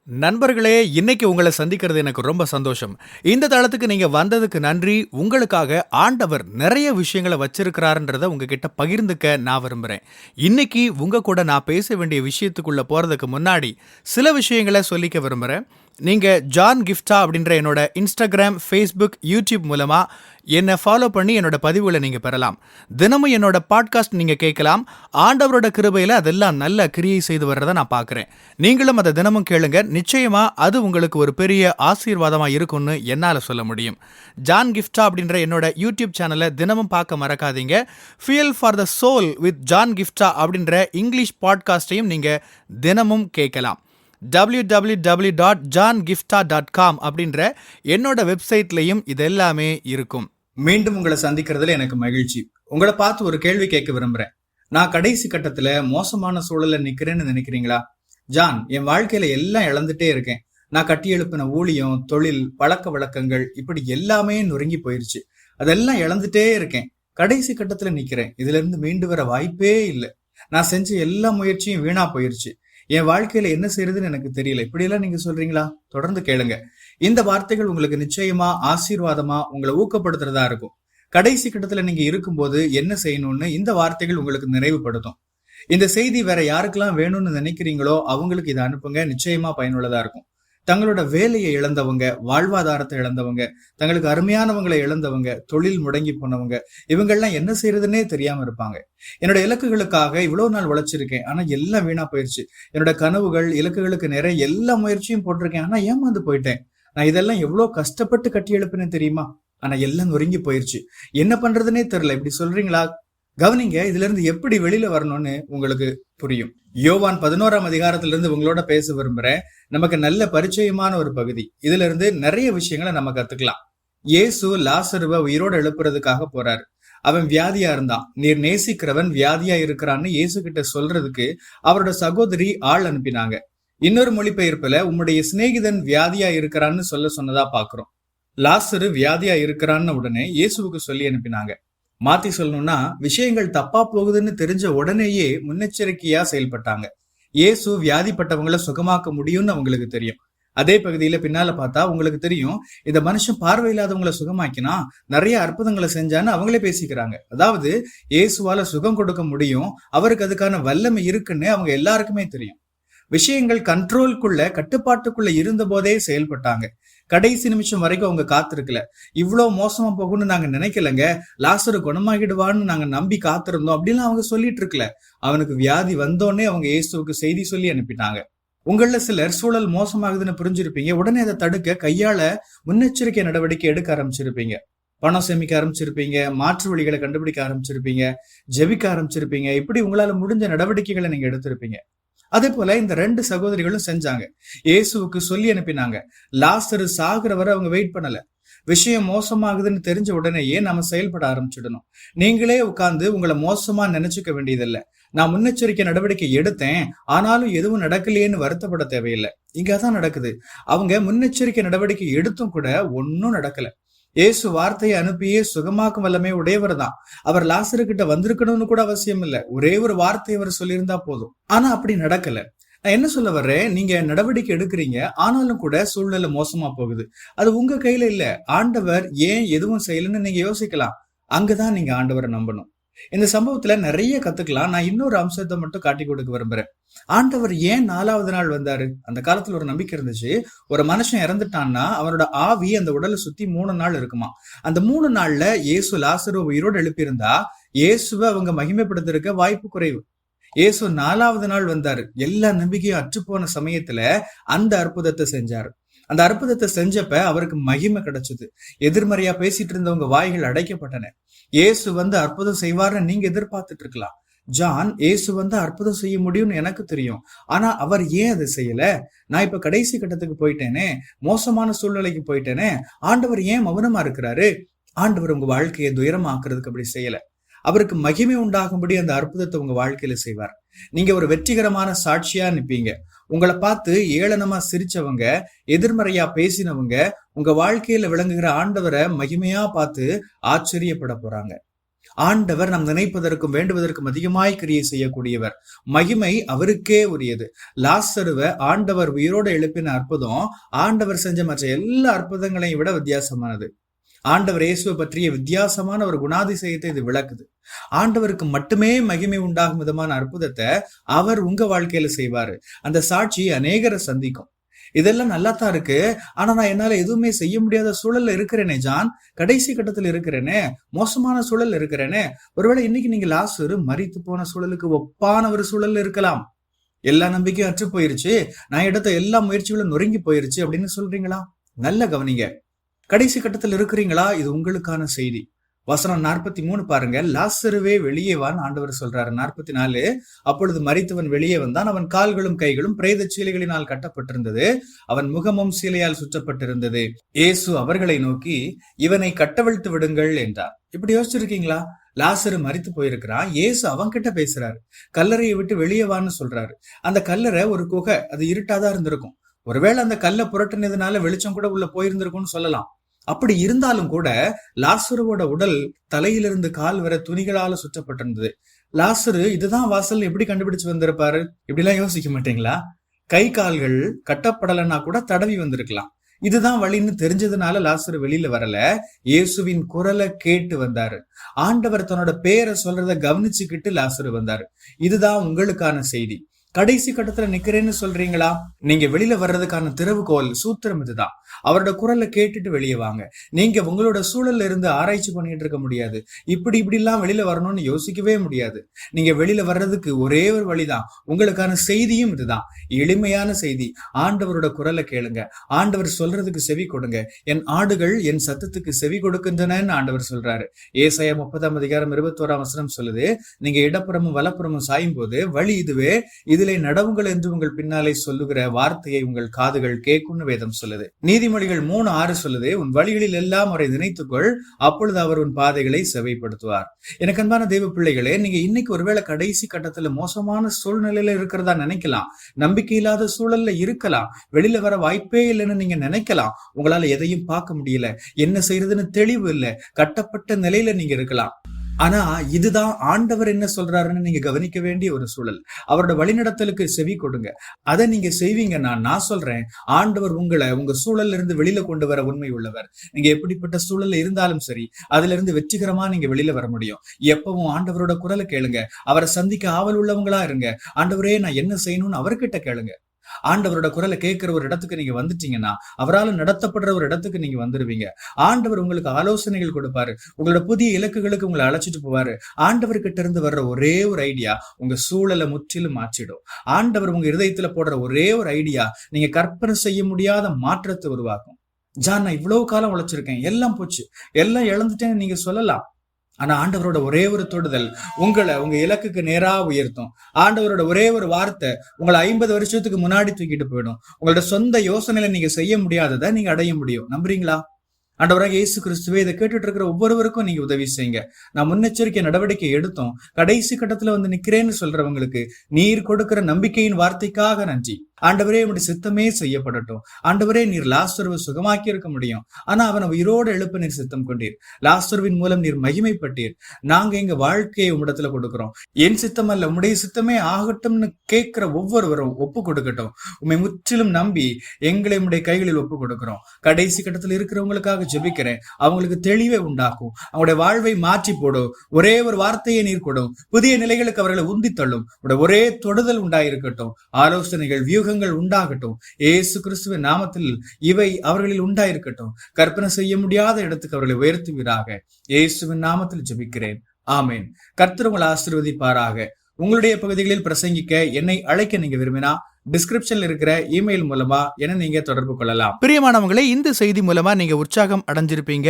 நண்பர்களே, இன்னைக்கு உங்கள சந்திக்கிறது எனக்கு ரொம்ப சந்தோஷம். இந்த தளத்துக்கு நீங்க வந்ததுக்கு நன்றி. உங்களுக்காக ஆண்டவர் நெறைய விஷயங்கள வச்சிருக்கிறாருன்றத உங்ககிட்ட பகிர்ந்துக்க நான் விரும்புறேன். இன்னைக்கு உங்க கூட நான் பேச வேண்டிய விஷயத்துக்குள்ள போறதுக்கு முன்னாடி, சில விஷயங்கள சொல்லிக்க விரும்புறேன். நீங்க ஜான் கிஃப்டா அப்படின்ற என்னோட Instagram, Facebook, YouTube மூலமா என்ன ஃபாலோ பண்ணி என்னோட பதிவுகள நீங்க பெறலாம். தினமும் என்னோட பாட்காஸ்ட் நீங்க கேட்கலாம். ஆண்டவரோட கிருபையில அதெல்லாம் நல்ல கிரியை செய்து வர்றத நான் பார்க்கிறேன். நீங்களும் அத தினமும் கேளுங்க. நிச்சயமா அது உங்களுக்கு ஒரு பெரிய ஆசீர்வாதமா இருக்கும்னு என்னால சொல்ல முடியும். ஜான் கிஃப்டா அப்படின்ற என்னோட யூடியூப் சேனலை தினமும் பார்க்க மறக்காதீங்க. Fuel for the soul with John கிஃப்டா அப்படின்ற இங்கிலீஷ் பாட்காஸ்டையும் நீங்க தினமும் கேட்கலாம். www.johngifta.com அப்படின்ற என்னோட வெப்சைட்லையும் இதெல்லாமே இருக்கும். மீண்டும் உங்களை சந்திக்கிறதுல எனக்கு மகிழ்ச்சி. உங்களை பார்த்து ஒரு கேள்வி கேட்க விரும்புறேன். நான் கடைசி கட்டத்துல மோசமான சூழல்ல நிக்கிறேன்னு நினைக்கிறீங்களா? ஜான், என் வாழ்க்கையில எல்லாம் இழந்துட்டே இருக்கேன். நான் கட்டி எழுப்பின ஊழியம், தொழில், பழக்க வழக்கங்கள் இப்படி எல்லாமே நொறுங்கி போயிருச்சு. அதெல்லாம் இழந்துட்டே இருக்கேன். கடைசி கட்டத்துல நிக்கிறேன். இதுல இருந்து மீண்டு வர வாய்ப்பே இல்லை. நான் செஞ்ச எல்லா முயற்சியும் வீணா போயிருச்சு. என் வாழ்க்கையில என்ன செய்யறதுன்னு எனக்கு தெரியல. இப்படி எல்லாம் நீங்க சொல்றீங்களா? தொடர்ந்து கேளுங்க. இந்த வார்த்தைகள் உங்களுக்கு நிச்சயமா ஆசீர்வாதமா உங்களை ஊக்கப்படுத்துறதா இருக்கும். கடைசி கட்டத்துல நீங்க இருக்கும்போது என்ன செய்யணும்னு இந்த வார்த்தைகள் உங்களுக்கு நிறைவுபடுத்தும். இந்த செய்தி வேற யாருக்கெல்லாம் வேணும்னு நினைக்கிறீங்களோ அவங்களுக்கு இதை அனுப்புங்க. நிச்சயமா பயனுள்ளதா இருக்கும். தங்களோட வேலையை இழந்தவங்க, வாழ்வாதாரத்தை இழந்தவங்க, தங்களுக்கு அருமையானவங்களை இழந்தவங்க, தொழில் முடங்கி போனவங்க, இவங்கெல்லாம் என்ன செய்யறதுன்னே தெரியாம இருப்பாங்க. என்னோட இலக்குகளுக்காக இவ்வளவு நாள் உழைச்சிருக்கேன், ஆனா எல்லாம் வீணா போயிருச்சு. என்னோட கனவுகள், இலக்குகளுக்கு நிறைய எல்லா முயற்சியும் போட்டிருக்கேன், ஆனா ஏமாந்து போயிட்டேன். நான் இதெல்லாம் எவ்வளவு கஷ்டப்பட்டு கட்டி எழுப்பினேன் தெரியுமா? ஆனா எல்லாம் நொறுங்கி போயிருச்சு. என்ன பண்றதுன்னே தெரியல. இப்படி சொல்றீங்களா? கவனிங்க, இதுல இருந்து எப்படி வெளியில வரணும்னு உங்களுக்கு புரியும். யோவான் 11ஆம் அதிகாரத்திலிருந்து உங்களோட பேச விரும்புறேன். நமக்கு நல்ல பரிச்சயமான ஒரு பகுதி. இதுல இருந்து நிறைய விஷயங்களை நம்ம கத்துக்கலாம். இயேசு லாசருவை உயிரோட எழுப்புறதுக்காக போறாரு. அவன் வியாதியா இருந்தான். நீர் நேசிக்கிறவன் வியாதியா இருக்கிறான்னு இயேசு கிட்ட சொல்றதுக்கு அவரோட சகோதரி ஆள் அனுப்பினாங்க. இன்னொரு மொழிபெயர்ப்புல உம்முடைய சிநேகிதன் வியாதியா இருக்கிறான்னு சொன்னதா பாக்குறோம். லாசரு வியாதியா இருக்கிறான்னு உடனே இயேசுவுக்கு சொல்லி அனுப்பினாங்க. மாத்தி சொல்லணும்னா, விஷயங்கள் தப்பா போகுதுன்னு தெரிஞ்ச உடனேயே முன்னெச்சரிக்கையா செயல்பட்டாங்க. இயேசு வியாதிப்பட்டவங்களை சுகமாக்க முடியும்னு அவங்களுக்கு தெரியும். அதே பகுதியில பின்னால பார்த்தா உங்களுக்கு தெரியும், இந்த மனுஷன் பார்வையில்லாதவங்களை சுகமாக்கினா, நிறைய அற்புதங்களை செஞ்சான்னு அவங்களே பேசிக்கிறாங்க. அதாவது இயேசுவால சுகம் கொடுக்க முடியும், அவருக்கு அதுக்கான வல்லமை இருக்குன்னு அவங்க எல்லாருக்குமே தெரியும். விஷயங்கள் கட்டுப்பாட்டுக்குள்ள இருந்த போதே செயல்பட்டாங்க. கடைசி நிமிஷம் வரைக்கும் அவங்க காத்திருக்கல. இவ்வளவு மோசமா போகும்னு நாங்க நினைக்கலங்க, லாசரு குணமாகிடுவான்னு நாங்க நம்பி காத்திருந்தோம் அப்படின்லாம் அவங்க சொல்லிட்டு இருக்கல. அவனுக்கு வியாதி வந்தோடனே அவங்க இயேசுவுக்கு செய்தி சொல்லி அனுப்பிட்டாங்க. உங்கள சிலர் சூழல் மோசமாகுதுன்னு புரிஞ்சிருப்பீங்க. உடனே அதை தடுக்க கையால முன்னெச்சரிக்கை நடவடிக்கை எடுக்க ஆரம்பிச்சிருப்பீங்க. பணம் சேமிக்க ஆரம்பிச்சிருப்பீங்க, மாற்று வழிகளை கண்டுபிடிக்க ஆரம்பிச்சிருப்பீங்க, ஜெபிக்க ஆரம்பிச்சிருப்பீங்க. இப்படி உங்களால முடிஞ்ச நடவடிக்கைகளை நீங்க எடுத்திருப்பீங்க. அதே போல இந்த 2 சகோதரிகளும் செஞ்சாங்க. இயேசுவுக்கு சொல்லி அனுப்பினாங்க. லாசரு சாகுற வரை அவங்க வெயிட் பண்ணல. விஷயம் மோசமாகுதுன்னு தெரிஞ்ச உடனேயே நம்ம செயல்பட ஆரம்பிச்சிடணும். நீங்களே உட்கார்ந்து உங்களை மோசமா நினைச்சுக்க வேண்டியதில்லை. நான் முன்னெச்சரிக்கை நடவடிக்கை எடுத்தேன், ஆனாலும் எதுவும் நடக்கலையேன்னு வருத்தப்பட தேவையில்லை. இங்கதான் நடக்குது. அவங்க முன்னெச்சரிக்கை நடவடிக்கை எடுத்தும் கூட ஒன்னும் நடக்கல. இயேசு வார்த்தையை அனுப்பியே சுகமாக்கும் வல்லமே உடையவர் தான். அவர் லாசரு கிட்ட வந்திருக்கணும்னு கூட அவசியம் இல்ல. ஒரே ஒரு வார்த்தை அவர் சொல்லியிருந்தா போதும். ஆனா அப்படி நடக்கல. நான் என்ன சொல்ல வர்றேன், நீங்க நடவடிக்கை எடுக்கிறீங்க, ஆனாலும் கூட சூழ்நிலை மோசமா போகுது. அது உங்க கையில இல்ல. ஆண்டவர் ஏன் எதுவும் செய்யலன்னு நீங்க யோசிக்கலாம். அங்கதான் நீங்க ஆண்டவரை நம்பணும். இந்த சம்பவத்துல நிறைய கத்துக்கலாம். நான் இன்னொரு அம்சத்தை மட்டும் காட்டி கொடுக்க விரும்புறேன். ஆண்டவர் ஏன் 4வது நாள் வந்தாரு? அந்த காலத்துல ஒரு நம்பிக்கை இருந்துச்சு, ஒரு மனுஷன் இறந்துட்டான்னா அவனோட ஆவி அந்த உடலை சுத்தி 3 நாள் இருக்குமா. அந்த 3 நாள்ல இயேசு லாசரு உயிரோடு எழுப்பியிருந்தா இயேசுவை அவங்க மகிமைப்படுத்திருக்க வாய்ப்பு குறைவு. இயேசு 4வது நாள் வந்தாரு. எல்லா நம்பிக்கையும் அற்றுப்போன சமயத்துல அந்த அற்புதத்தை செஞ்சாரு. அந்த அற்புதத்தை செஞ்சப்ப அவருக்கு மகிமை கிடைச்சது. எதிர்மறையா பேசிட்டு இருந்தவங்க வாய்கள் அடைக்கப்பட்டன. இயேசு வந்து அற்புதம் செய்வார்னு நீங்க எதிர்பார்த்துட்டு இருக்கலாம். ஜான், இயேசு வந்து அற்புதம் செய்ய முடியும்னு எனக்கு தெரியும், ஆனா அவர் ஏன் அதை செய்யல? நான் இப்ப கடைசி கட்டத்துக்கு போயிட்டேனே, மோசமான சூழ்நிலைக்கு போயிட்டேனே, ஆண்டவர் ஏன் மௌனமா இருக்கிறாரு? ஆண்டவர் உங்க வாழ்க்கையை துயரமாக்குறதுக்கு அப்படி செய்யல. அவருக்கு மகிமை உண்டாகும்படி அந்த அற்புதத்தை உங்க வாழ்க்கையில செய்வார். நீங்க ஒரு வெற்றிகரமான சாட்சியா நிப்பீங்க. உங்களை பார்த்து ஏளனமா சிரிச்சவங்க, எதிர்மறையா பேசினவங்க உங்க வாழ்க்கையில விளங்குகிற ஆண்டவரை மகிமையா பார்த்து ஆச்சரியப்பட போறாங்க. ஆண்டவர் நாம் நினைப்பதற்கும் வேண்டுவதற்கும் அதிகமாய் கிரியை செய்யக்கூடியவர். மகிமை அவருக்கே உரியது. லாசருவை ஆண்டவர் உயிரோடு எழுப்பின அற்புதம் ஆண்டவர் செஞ்ச மற்ற எல்லா அற்புதங்களையும் விட வித்தியாசமானது. ஆண்டவர் இயேசுவை பற்றிய வித்தியாசமான ஒரு குணாதிசயத்தை இது விளக்குது. ஆண்டவருக்கு மட்டுமே மகிமை உண்டாகும் விதமான அற்புதத்தை அவர் உங்க வாழ்க்கையில செய்வாரு. அந்த சாட்சி அநேகரை சந்திக்கும். இதெல்லாம் நல்லா தான் இருக்கு, ஆனா நான் என்னால எதுவுமே செய்ய முடியாத சூழல்ல இருக்கிறேனே ஜான், கடைசி கட்டத்துல இருக்கிறேனே, மோசமான சூழல்ல இருக்கிறேனே. ஒருவேளை இன்னைக்கு நீங்க லாசரு மரித்து போன சூழலுக்கு ஒப்பான ஒரு சூழல்ல இருக்கலாம். எல்லா நம்பிக்கையும் அற்று போயிருச்சு, நான் எடுத்த எல்லா முயற்சிகளும் நொறுங்கி போயிருச்சு அப்படின்னு சொல்றீங்களா? நல்ல கவனிங்க. கடைசி கட்டத்தில் இருக்கிறீங்களா? இது உங்களுக்கான செய்தி. வசனம் 43 பாருங்க. லாசருவே வெளியே வான்னு ஆண்டவர் சொல்றாரு. 44, அப்பொழுது மரித்தவன் வெளியே வந்தான். அவன் கால்களும் கைகளும் பிரேத சீலைகளினால் கட்டப்பட்டிருந்தது, அவன் முகமும் சீலையால் சுற்றப்பட்டிருந்தது. இயேசு அவர்களை நோக்கி, இவனை கட்டவிழ்த்து விடுங்கள் என்றார். இப்படி யோசிச்சிருக்கீங்களா? லாசரு மரித்து போயிருக்கிறான், இயேசு அவன் கிட்ட பேசுறாரு, கல்லறையை விட்டு வெளியே வான்னு சொல்றாரு. அந்த கல்லறை ஒரு குகை, அது இருட்டாதான் இருந்திருக்கும். ஒருவேளை அந்த கல்லை புரட்டினதுனால வெளிச்சம் கூட உள்ள போயிருந்திருக்கும்னு சொல்லலாம். அப்படி இருந்தாலும் கூட லாசருவோட உடல் தலையிலிருந்து கால் வரை துணிகளால சுற்றப்பட்டிருந்தது. லாசரு இதுதான் வாசல் எப்படி கண்டுபிடிச்சு வந்திருப்பாரு? இப்படி எல்லாம் யோசிக்க மாட்டீங்களா? கை கால்கள் கட்டப்படலைன்னா கூட தடவி வந்திருக்கலாம். இதுதான் வழின்னு தெரிஞ்சதுனால லாசரு வெளியில வரல, இயேசுவின் குரலை கேட்டு வந்தாரு. ஆண்டவர் தன்னோட பேரை சொல்றத கவனிச்சுக்கிட்டு லாசரு வந்தாரு. இதுதான் உங்களுக்கான செய்தி. கடைசி கட்டத்துல நிக்கிறேன்னு சொல்றீங்களா? நீங்க வெளியில வர்றதுக்கான திறவுகோல் சூத்திரம் இதுதான். அவரோட குரலை கேட்டுட்டு வெளியே வாங்க. நீங்க உங்களோட சூழல்ல இருந்து ஆராய்ச்சி பண்ணிட்டு இருக்க முடியாது. இப்படி எல்லாம் வெளியில வரணும்னு யோசிக்கவே முடியாது. நீங்க வெளியில வர்றதுக்கு ஒரே ஒரு வழிதான். உங்களுக்கான செய்தியும் இதுதான். எளிமையான செய்தி. ஆண்டவரோட குரலை கேளுங்க. ஆண்டவர் சொல்றதுக்கு செவி கொடுங்க. என் ஆடுகள் என் சத்தத்துக்கு செவி கொடுக்கின்றனன்னு ஆண்டவர் சொல்றாரு. ஏசாயா 30:21 சொல்லுது, நீங்க இடப்புறமும் வலப்புறமும் சாயும் போது வழி இதுவே, இதிலே நடவுங்கள் என்று உங்கள் பின்னாலே சொல்லுகிற வார்த்தையை உங்கள் காதுகள் கேட்கும்னு வேதம் சொல்லுது. நீதிமொழிகள் 3:6 சொல்லுது, உன் வழிகளில் எல்லாம் அவரை நினைத்துக்கொள், அப்பொழுது அவர் உன் பாதைகளை செவைப்படுத்துவார். எனக்கு அன்பான தெய்வ பிள்ளைகளே, நீங்க இன்னைக்கு ஒருவேளை கடைசி கட்டத்துல மோசமான சூழ்நிலையில இருக்கிறதா நினைக்கலாம், நம்பிக்கை இல்லாத சூழல்ல இருக்கலாம், வெளியில வர வாய்ப்பே இல்லைன்னு நீங்க நினைக்கலாம். உங்களால எதையும் பார்க்க முடியல, என்ன செய்யறதுன்னு தெளிவு இல்லை, கட்டப்பட்ட நிலையில நீங்க இருக்கலாம். ஆனா இதுதான் ஆண்டவர் என்ன சொல்றாருன்னு நீங்க கவனிக்க வேண்டிய ஒரு சூழல். அவரோட வழிநடத்தலுக்கு செவி கொடுங்க. அதை நீங்க செய்வீங்கன்னா நான் சொல்றேன், ஆண்டவர் உங்களை உங்க சூழல்ல இருந்து வெளியில கொண்டு வர உண்மை உள்ளவர். நீங்க எப்படிப்பட்ட சூழல்ல இருந்தாலும் சரி, அதுல இருந்து வெற்றிகரமா நீங்க வெளியில வர முடியும். எப்பவும் ஆண்டவரோட குரலை கேளுங்க. அவரை சந்திக்க ஆவல் உள்ளவங்களா இருங்க. ஆண்டவரே நான் என்ன செய்யணும்னு அவர்கிட்ட கேளுங்க. ஆண்டவரோட குரலை கேட்கிற ஒரு இடத்துக்கு நீங்க வந்துட்டீங்கன்னா, அவரால் நடத்தப்படுற ஒரு இடத்துக்கு நீங்க வந்துருவீங்க. ஆண்டவர் உங்களுக்கு ஆலோசனைகள் கொடுப்பாரு. உங்களோட புதிய இலக்குகளுக்கு உங்களை அழைச்சிட்டு போவாரு. ஆண்டவர்கிட்ட இருந்து வர்ற ஒரே ஒரு ஐடியா உங்க சூழலை முற்றிலும் மாற்றிடும். ஆண்டவர் உங்க இருதயத்துல போடுற ஒரே ஒரு ஐடியா நீங்க கற்பனை செய்ய முடியாத மாற்றத்தை உருவாக்கும். ஜான், நான் இவ்வளவு காலம் உழைச்சிருக்கேன், எல்லாம் போச்சு, எல்லாம் இழந்துட்டேன்னு நீங்க சொல்லலாம். ஆனா ஆண்டவரோட ஒரே ஒரு தொடுதல் உங்களை உங்க இலக்குக்கு நேரா உயர்த்தும். ஆண்டவரோட ஒரே ஒரு வார்த்தை உங்களை 50 வருஷத்துக்கு முன்னாடி தூக்கிட்டு போயிடும். உங்களோட சொந்த யோசனையில நீங்க செய்ய முடியாததை நீங்க அடைய முடியும். நம்புறீங்களா? ஆண்டவராக இயேசு கிறிஸ்துவே, இதை கேட்டுட்டு இருக்கிற ஒவ்வொருவருக்கும் நீங்க உதவி செய்யுங்க. நான் முன்னெச்சரிக்கை நடவடிக்கை எடுத்தோம், கடைசி கட்டத்துல வந்து நிக்கிறேன்னு சொல்றவங்களுக்கு நீர் கொடுக்கிற நம்பிக்கையின் வார்த்தைக்காக நன்றி. ஆண்டவரே, உங்களுடைய சித்தமே செய்யப்படட்டும். ஆண்டவரே, நீர் லாசருவை சுகமாக்கி இருக்க முடியும், ஆனா அவனை உயிரோடு எழுப்ப நீர் சித்தம் கொண்டீர். லாசருவின் மூலம் நீர் மகிமைப்பட்டீர். நாங்க எங்க வாழ்க்கையை உம்மிடத்துல கொடுக்கிறோம். என் சித்தம் அல்ல, உம்முடைய சித்தமே ஆகட்டும்னு கேட்கிற ஒவ்வொருவரும் ஒப்பு கொடுக்கட்டும். உண்மை முற்றிலும் நம்பி எங்களை உம்முடைய கைகளில் ஒப்பு கொடுக்கிறோம். கடைசி கட்டத்தில் இருக்கிறவங்களுக்காக ஜெபிக்கிறேன். அவங்களுக்கு தெளிவை உண்டாக்கும், அவங்களுடைய வாழ்வை மாற்றி போடும். ஒரே ஒரு வார்த்தையை நீர் கொடும், புதிய நிலைகளுக்கு அவர்களை உந்தி தள்ளும். ஒரே தொடுதல் உண்டாயிருக்கட்டும், ஆலோசனைகள் வியூக உண்டாகட்டும். இயேசு கிறிஸ்துவின் நாமத்தில் இவை அவர்களில் உண்டாயிருக்கட்டும். கற்பனை செய்ய முடியாத இடத்துக்கு அவர்களை உயர்த்துவீராக. இயேசுவின் நாமத்தில் ஜெபிக்கிறேன், ஆமேன். கர்த்தர் உங்களை ஆசீர்வதிப்பாராக. உங்களுடைய பகுதிகளில் பிரசங்கிக்க என்னை அழைக்க நீங்க விரும்பினா டிஸ்கிரிப்ஷன்ல இருக்கிற இமெயில் மூலமா என்ன நீங்க தொடர்பு கொள்ளலாம். பிரியமானவங்களே, இந்த செய்தி மூலமா நீங்க உற்சாகம் அடைஞ்சிருப்பீங்க,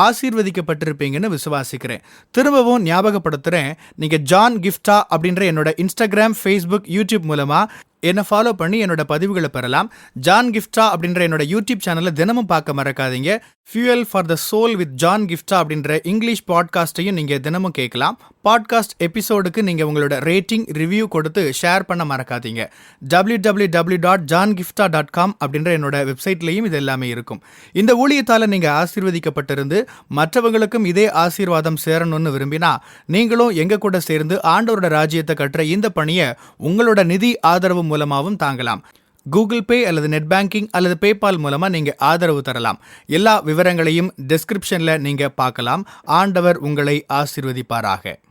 ஆசீர்வதிக்கப்பட்டிருப்பீங்கன்னு விசுவாசிக்கிறேன். திரும்பவும் ஞாபகப்படுத்துறேன், நீங்க ஜான் கிஃப்டா அப்படின்ற என்னோட இன்ஸ்டாகிராம், ஃபேஸ்புக், யூடியூப் மூலமா என்னை ஃபாலோ பண்ணி என்னோட பதிவுகளை பெறலாம். ஜான் கிஃப்டா அப்படின்ற என்னோட யூடியூப் சேனலை தினமும் பார்க்க மறக்காதீங்க. Fuel for the soul with John கிஃப்டா அப்படின்ற இங்கிலீஷ் பாட்காஸ்ட்டையும் நீங்கள் தினமும் கேட்கலாம். பாட்காஸ்ட் எபிசோடுக்கு நீங்கள் உங்களோட ரேட்டிங் ரிவ்யூ கொடுத்து ஷேர் பண்ண மறக்காதீங்க. www.johngifta.com அப்படின்ற என்னோட வெப்சைட்லையும் இது எல்லாமே இருக்கும். இந்த ஊழியத்தால் நீங்கள் ஆசீர்வதிக்கப்பட்டிருந்து மற்றவங்களுக்கும் இதே ஆசீர்வாதம் சேரணும்னு விரும்பினா நீங்களும் எங்க கூட சேர்ந்து ஆண்டவரோட ராஜ்யத்தை கட்டுற இந்த பணியை உங்களோட நிதி ஆதரவு மூலமாகவும் தாங்கலாம். கூகுள் பே அல்லது நெட் பேங்கிங் அல்லது பேபால் மூலமா நீங்க ஆதரவு தரலாம். எல்லா விவரங்களையும் டிஸ்கிரிப்ஷன்ல நீங்க பார்க்கலாம். ஆண்டவர் உங்களை ஆசீர்வதிப்பாராக.